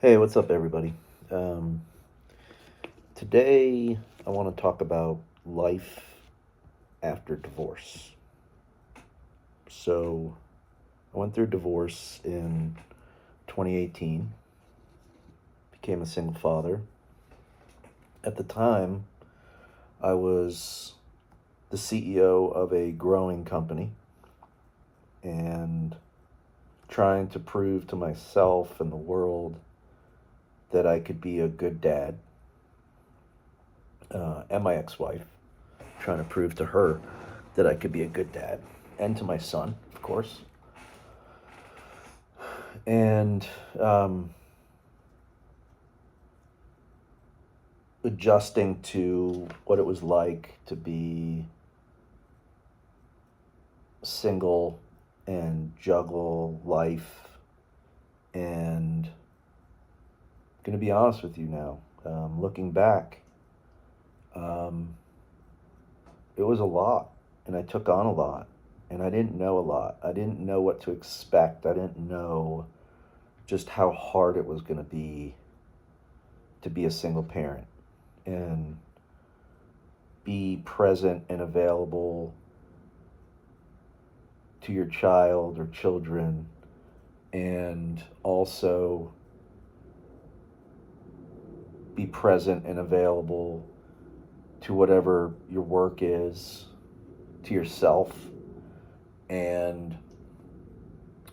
Hey, what's up, everybody? Um, Today, I want to talk about life after divorce. So, I went through divorce in 2018, became a single father. At the time, I was the CEO of a growing company and trying to prove to myself and the world that I could be a good dad, and my ex wife, trying to prove to her that I could be a good dad, and to my son, of course. And adjusting to what it was like to be single and juggle life. And I'm going to be honest with you now, looking back, um, it was a lot, and I took on a lot, and I didn't know a lot. I didn't know what to expect. I didn't know just how hard it was going to be a single parent and be present and available to your child or children, and also be present and available to whatever your work is, to yourself. And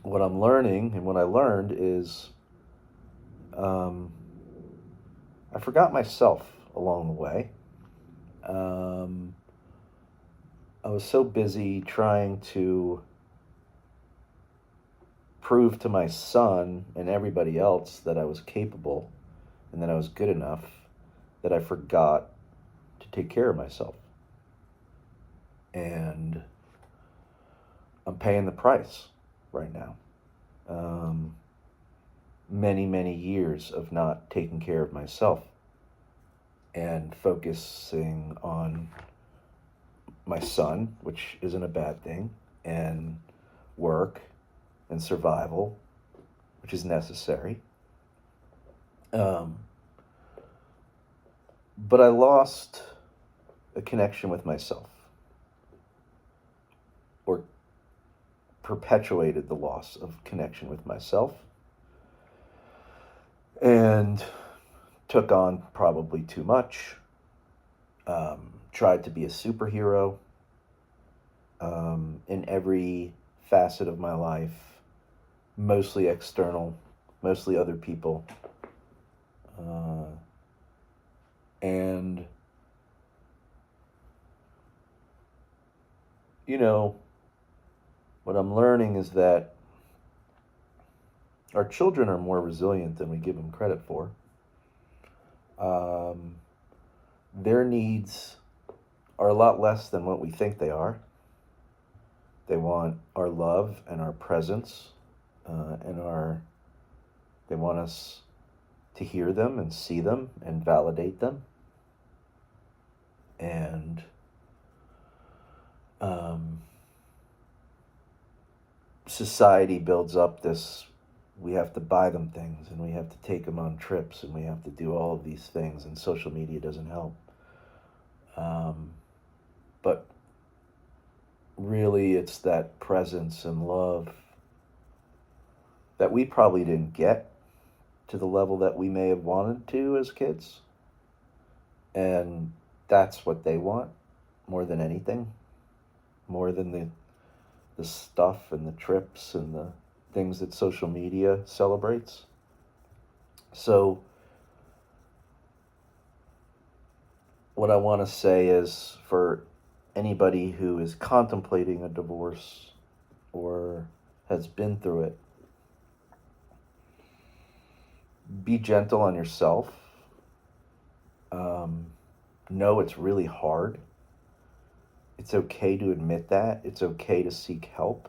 what I'm learning and what I learned is um, I forgot myself along the way. Um, I was so busy trying to prove to my son and everybody else that I was capable and that I was good enough that I forgot to take care of myself. And I'm paying the price right now. Um, Many, many years of not taking care of myself and focusing on my son, which isn't a bad thing, and work and survival, which is necessary. Um, but I lost a connection with myself, or perpetuated the loss of connection with myself, and took on probably too much. Tried to be a superhero in every facet of my life, mostly external, mostly other people. Uh, and, you know, what I'm learning is that our children are more resilient than we give them credit for. Um, their needs are a lot less than what we think they are. They want our love and our presence, and they want us to hear them and see them and validate them. And um, society builds up this, we have to buy them things and we have to take them on trips and we have to do all of these things, and social media doesn't help. But really, it's that presence and love that we probably didn't get to the level that we may have wanted to as kids. And that's what they want more than anything, more than the stuff and the trips and the things that social media celebrates. So, what I want to say is, for anybody who is contemplating a divorce or has been through it, be gentle on yourself. Um, know it's really hard. It's okay to admit that. It's okay to seek help.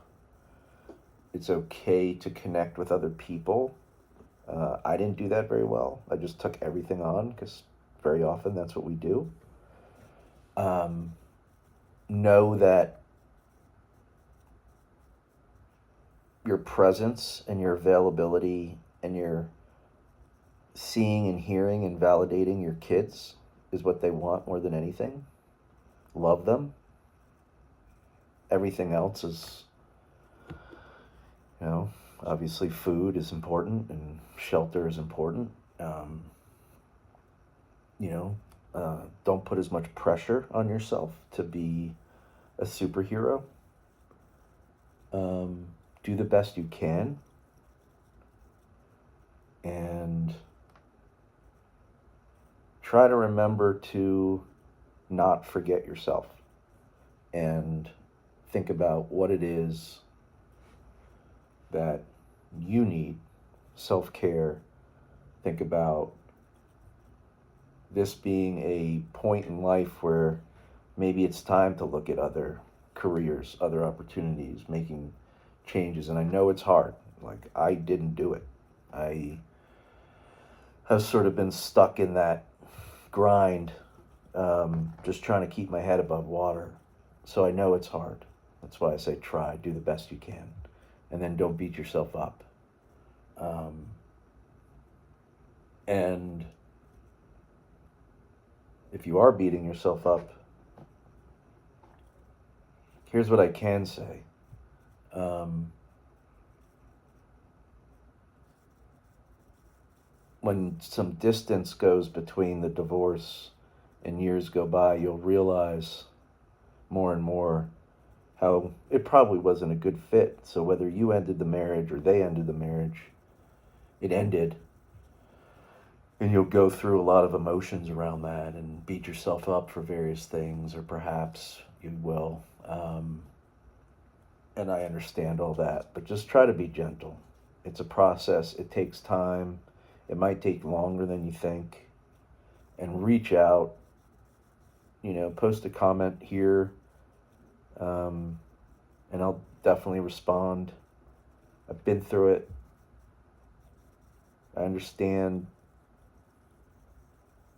It's okay to connect with other people. I didn't do that very well. I just took everything on because very often that's what we do. Um, know that your presence and your availability and your seeing and hearing and validating your kids is what they want more than anything. Love them. Everything else is, obviously food is important and shelter is important. Um, don't put as much pressure on yourself to be a superhero. Do the best you can, and try to remember to not forget yourself and think about what it is that you need. Self-care. Think about this being a point in life where maybe it's time to look at other careers, other opportunities, making changes. And I know it's hard. Like, I didn't do it. I have sort of been stuck in that grind, just trying to keep my head above water. So I know it's hard. That's why I say try, do the best you can, and then don't beat yourself up. And if you are beating yourself up, here's what I can say. When some distance goes between the divorce and years go by, you'll realize more and more how it probably wasn't a good fit. So whether you ended the marriage or they ended the marriage, it ended. And you'll go through a lot of emotions around that and beat yourself up for various things, or perhaps you will. And I understand all that, but just try to be gentle. It's a process, it takes time, it might take longer than you think. And reach out, post a comment here, and I'll definitely respond. I've been through it. I understand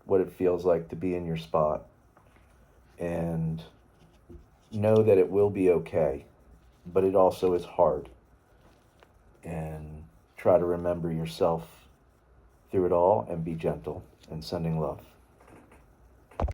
what it feels like to be in your spot, and know that it will be okay, but it also is hard. And try to remember yourself through it all and be gentle, and sending love.